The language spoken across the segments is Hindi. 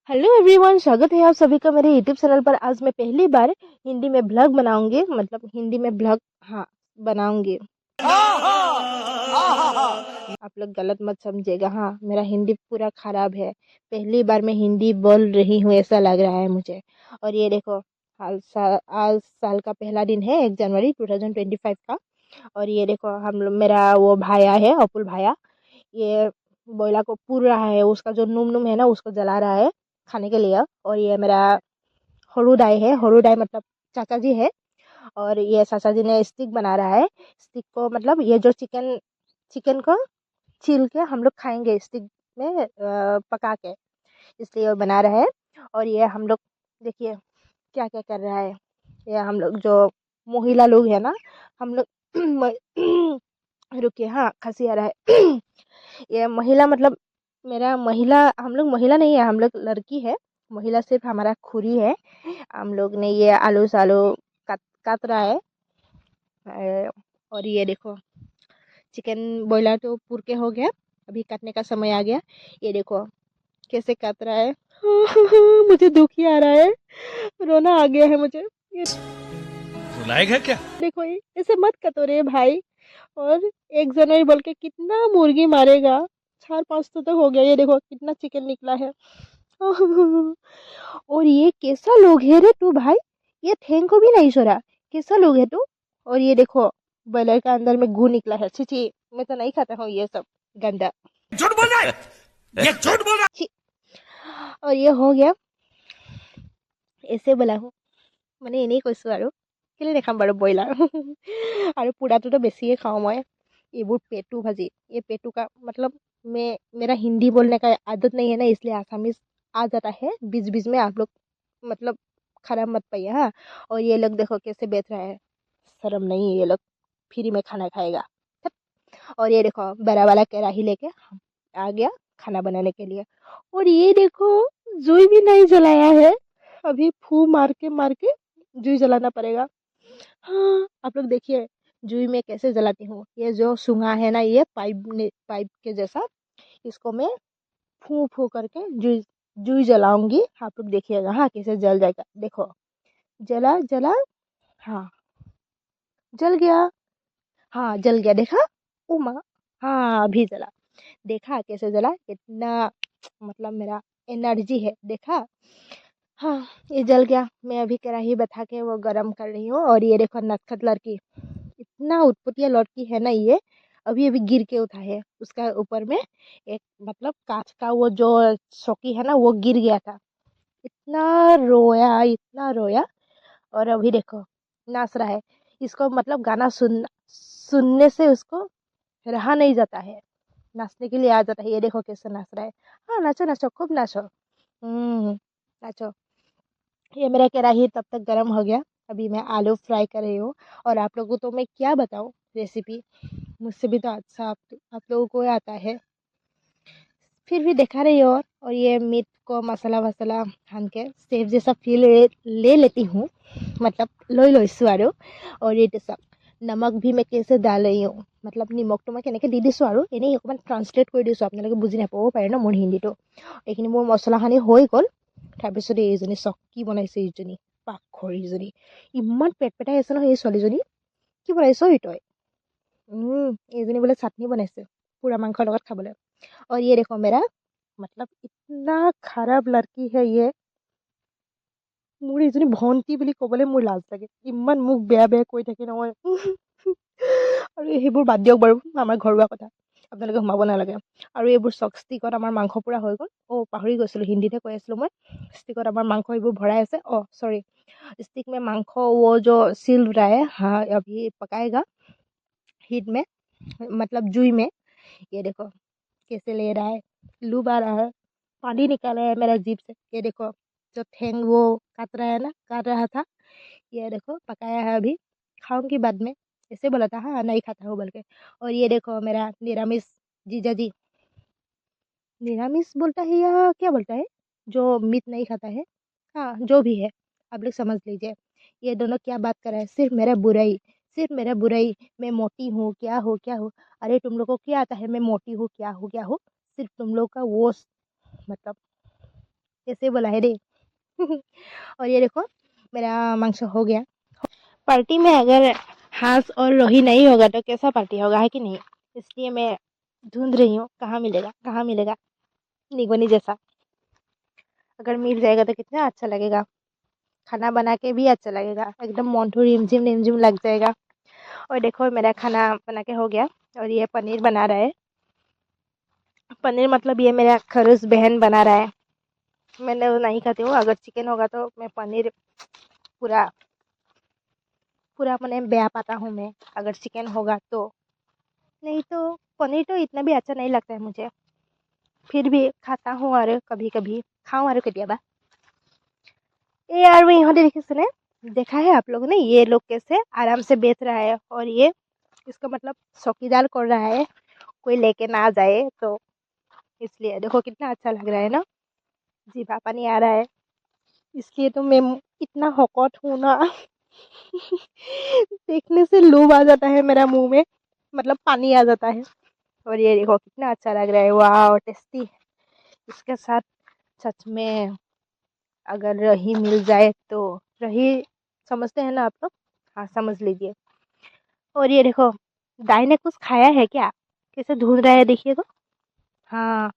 हेलो एवरीवन, स्वागत है आप सभी का मेरे यूट्यूब चैनल पर। आज मैं पहली बार हिंदी में ब्लॉग बनाऊंगी, मतलब हिंदी में ब्लॉग बनाऊंगी। आप लोग गलत मत समझिएगा। हाँ, मेरा हिंदी पूरा खराब है। पहली बार मैं हिंदी बोल रही हूँ ऐसा लग रहा है मुझे। और ये देखो, आज साल का पहला दिन है, 1 जनवरी 2025 का। और ये देखो, हम लोग, मेरा वो भाया है, अपुल भाया, ये कोयला को पुर रहा है। उसका जो नुम नुम है ना, उसको जला रहा है खाने के लिए। और ये मेरा हरुदाई है, हरुदाई मतलब चाचा जी है। और ये चाचा जी ने स्टिक बना रहा है। स्टिक को मतलब ये जो चिकन चिकन को छील के हम लोग खाएंगे स्टिक में पका के, इसलिए वो बना रहा है। और ये हम लोग देखिए क्या क्या कर रहा है। ये हम लोग जो महिला लोग है ना, हम लोग रुकिए, हाँ खांसी आ रहा है। ये महिला मतलब मेरा महिला, हम लोग महिला नहीं है, हम लोग लड़की है। महिला सिर्फ हमारा खुरी है। हम लोग ने ये आलू सालू काट काट रहा है। और ये देखो, चिकन बॉयलर तो पूर के हो गया, अभी काटने का समय आ गया। ये देखो कैसे काट रहा है। मुझे दुख ही आ रहा है, रोना आ गया है मुझे। ये रुलाएगा क्या? देखो, ये ऐसे मत कतो रे भाई। और 1 जनवरी बोल के कितना मुर्गी मारेगा। 4-5 तो हो गया। ये देखो कितना चिकन निकला है। और ये कैसा लोग है रे तू भाई, ये ठेंग को भी नहीं छोड़ा। कैसा लोग है तू। और ये देखो, ब्रॉयलर का अंदर में गू निकला है। छी छी, मैं तो नहीं खाता हूँ ये सब गंदा। झूठ बोल रहा है, ये झूठ बोल रहा छी। और ये हो गया, ऐसे बोला हूँ মানে এনেই কৈছোঁ আৰু কেলে নেখাম বাৰু ব্ৰইলাৰ। আৰু পোৰাটোতো বেছিয়ে খাওঁ মই। এইবোৰ पेटू भाजी, ये पेटू का मतलब मैं मेरा हिंदी बोलने का आदत नहीं है ना, इसलिए आसामीज आ जाता है बीच बीच में। आप लोग मतलब खराब मत पाइए, हाँ। और ये लोग देखो कैसे बेच रहा है, शर्म नहीं है ये लोग, फ्री में खाना खाएगा। और ये देखो बड़ा वाला कढ़ाई लेके आ गया खाना बनाने के लिए। और ये देखो, जुई भी नहीं जलाया है। अभी फू मार के जुई जलाना पड़ेगा। हाँ, आप लोग देखिए जुई में कैसे जलाती हूँ। ये जो सुंगा है ना, ये पाइप के जैसा, इसको मैं फू फू करके जुई जुई जलाऊंगी। आप लोग देखिएगा, हाँ कैसे जल जाएगा। देखो, जला जला, हाँ जल गया, हाँ जल गया, देखा उमा, हाँ अभी जला। देखा कैसे जला, कितना मतलब मेरा एनर्जी है, देखा। हाँ, ये जल गया। मैं अभी कढ़ाई बैठा के वो गरम कर रही हूँ। और ये देखो नटखट लड़की, इतना उत्पत्तिया लड़की है ना ये। अभी अभी गिर के उठा है, उसका ऊपर में एक मतलब कांच का वो जो चौकी है ना, वो गिर गया था। इतना रोया, इतना रोया। और अभी देखो नाच रहा है। इसको मतलब गाना सुनने से उसको रहा नहीं जाता है, नाचने के लिए आ जाता है। ये देखो कैसे नाच रहा है। हाँ नाचो नाचो, खूब नाचो। नाचो। ये मेरा कढ़ाई तब तक गर्म हो गया। अभी मैं आलू फ्राई कर रही हूँ। और आप लोगों को तो मैं क्या बताऊँ रेसिपी, मुझसे भी तो अच्छा आप लोगों को आता है, फिर भी दिखा रही हो। और ये मीट को मसाला वसाला सान के सेफ जैसा फील ले लेती हूँ, मतलब লৈ লৈছোঁ আৰু। और ये सब नमक भी मैं कैसे डाल रही हूँ, मतलब নিমখটো মই কেনেকৈ দি দিছোঁ আৰু এনেই অকণমান ট্ৰান্সলেট কৰি দিছোঁ, আপোনালোকে বুজি নাপাবও পাৰে ন মোৰ হিন্দীটো। এইখিনি মোৰ মছলাখিনি হৈ গ'ল। তাৰপিছত এইজনী চক কি বনাইছে, এইজনী পাকঘৰীজনী ইমান পেট পেটাই আছে নহয় এই ছোৱালীজনী। কি বনাইছ ঐ তই। এইজনী বোলে চাটনি বনাইছে পোৰা মাংসৰ লগত খাবলৈ। और ये देखो मेरा मतलब इतना खराब लड़की है ये। মোৰ এইজনী ভণ্টি বুলি ক'বলৈ মোৰ লাজ লাগে, ইমান মোক বেয়া বেয়া কৈ থাকে নহয়। আৰু সেইবোৰ বাদ দিয়ক বাৰু, আমাৰ ঘৰুৱা কথা আপোনালোকে সোমাব নালাগে। আৰু এইবোৰ চক ষ্টিকত আমাৰ মাংস পুৰা হৈ গ'ল। পাহৰি গৈছিলোঁ, হিন্দীতে কৈ আছিলোঁ মই। ষ্টিকত আমাৰ মাংস এইবোৰ ভৰাই আছে। सॉरी, स्टिक में मांस वो जो सिल रहा है, हाँ अभी पकाएगा हीट में, मतलब जुई में। ये देखो कैसे ले रहा है, लूब आ रहा है, पानी निकाल रहा है मेरा जीभ से। ये देखो जो ठेंग वो काट रहा है ना, काट रहा था। ये देखो पकाया है, अभी खाऊंगी बाद में। ऐसे बोला था, हाँ नहीं खाता हूँ बोल के। और ये देखो मेरा निरामिष जीजा जी, निरामिष बोलता है या क्या बोलता है, जो मीट नहीं खाता है, हाँ जो भी है आप लोग समझ लीजिए। ये दोनों क्या बात कर रहे हैं, सिर्फ मेरा बुराई, सिर्फ मेरा बुराई। मैं मोटी हूँ, क्या हो क्या हो। अरे तुम लोग को क्या आता है मैं मोटी हूँ क्या हो क्या हो। सिर्फ तुम लोग का वो मतलब ऐसे बोला है दे। और ये देखो मेरा मांस हो गया। पार्टी में अगर हांस और रोही नहीं होगा तो कैसा पार्टी होगा, है कि नहीं। इसलिए मैं ढूंढ रही हूँ कहाँ मिलेगा, कहाँ मिलेगा निगोनी जैसा। अगर मिल जाएगा तो कितना अच्छा लगेगा, खाना बना के भी अच्छा लगेगा, एकदम मोंठू रिमझिम रिमझिम लग जाएगा। और देखो मेरा खाना बना के हो गया। और ये पनीर बना रहा है। पनीर मतलब ये मेरा खरूस बहन बना रहा है। मैंने वो नहीं खाती हूँ। अगर चिकन होगा तो मैं पनीर पूरा पूरा मैंने ब्या पाता हूँ मैं, अगर चिकन होगा तो। नहीं तो पनीर तो इतना भी अच्छा नहीं लगता है मुझे, फिर भी खाता हूँ और कभी कभी खाऊँ और केतियाबा। ये यार मैं यहाँ देखे सुने देखा है आप लोगों ने, ये लोग कैसे आराम से बेच रहा है। और ये इसका मतलब चौकीदार कर रहा है, कोई लेके ना जाए तो। इसलिए देखो कितना अच्छा लग रहा है ना, जीभा पानी आ रहा है। इसलिए तो मैं इतना हकौत हूँ ना। देखने से लोभ आ जाता है मेरा मुंह में, मतलब पानी आ जाता है। और ये देखो कितना अच्छा लग रहा है, वाह टेस्टी। इसके साथ सच में अगर रही मिल जाए तो, रही समझते हैं ना आप लोग, हाँ समझ लीजिए। और ये देखो दाई ने कुछ खाया है क्या, कैसे ढूंढ रहा है देखिए तो। हाँ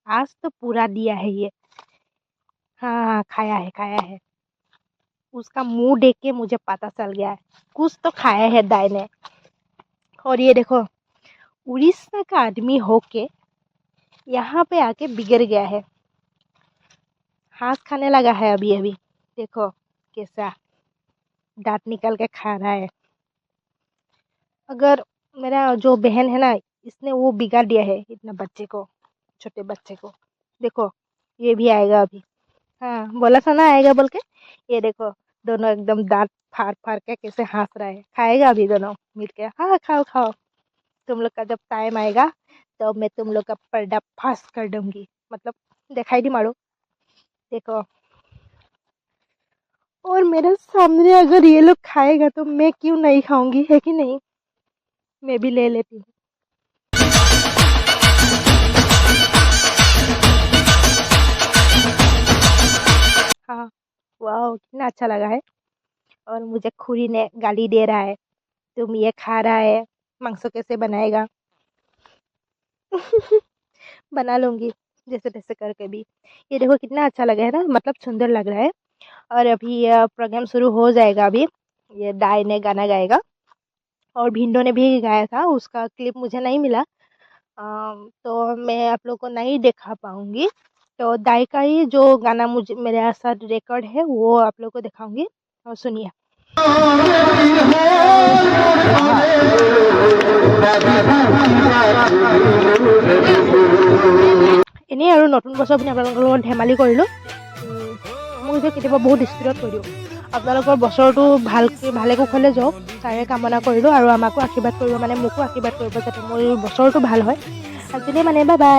आज तो पूरा दिया है ये। हाँ हाँ खाया है खाया है। उसका मुंह देख के मुझे पता चल गया है, कुछ तो खाया है दाई ने। और ये देखो उड़ीसा का आदमी होके यहाँ पे आके बिगड़ गया है, हाथ खाने लगा है अभी अभी। देखो कैसा दांत निकाल के खा रहा है। अगर मेरा जो बहन है ना, इसने वो बिगाड़ दिया है इतना बच्चे को, छोटे बच्चे को। देखो ये भी आएगा अभी। हाँ बोला था ना आएगा बोल के। ये देखो दोनों एकदम दांत फाड़ फाड़ के कैसे हंस रहा है। खाएगा अभी दोनों मिल के। हाँ खाओ खाओ, तुम लोग का जब टाइम आएगा तो मैं तुम लोग का पर्दा फाश कर दूंगी, मतलब दिखाई दी मारो। देखो और मेरे सामने अगर ये लोग खाएगा तो मैं क्यों नहीं खाऊंगी, है कि नहीं। मैं भी ले लेती हूँ। हाँ वाह कितना अच्छा लगा है। और मुझे खुरी ने गाली दे रहा है, तुम ये खा रहा है, मांसो कैसे बनाएगा। बना लूंगी जैसे तैसे करके भी। ये देखो कितना अच्छा लगा है ना, मतलब सुंदर लग रहा है। और अभी यह प्रोग्राम शुरू हो जाएगा अभी। ये दाई ने गाना गाएगा और भिंडो ने भी गाया था, उसका क्लिप मुझे नहीं मिला। तो मैं आप लोग को नहीं दिखा पाऊंगी। तो दाई का ही जो गाना मुझे मेरे साथ रिकॉर्ड है वो आप लोग को दिखाऊंगी, और सुनिए। এনেই আৰু নতুন বছৰ আপুনি আপোনালোকৰ লগত ধেমালি কৰিলোঁ। মোক যে কেতিয়াবা বহুত স্পীডত কৈ দিওঁ। আপোনালোকৰ বছৰটো ভালে কুশলে যাওক তাৰে কামনা কৰিলোঁ, আৰু আমাকো আশীৰ্বাদ কৰিব, মানে মোকো আশীৰ্বাদ কৰিব যাতে মোৰ বছৰটো ভাল হয়। আজিলৈ মানে বাই বাই।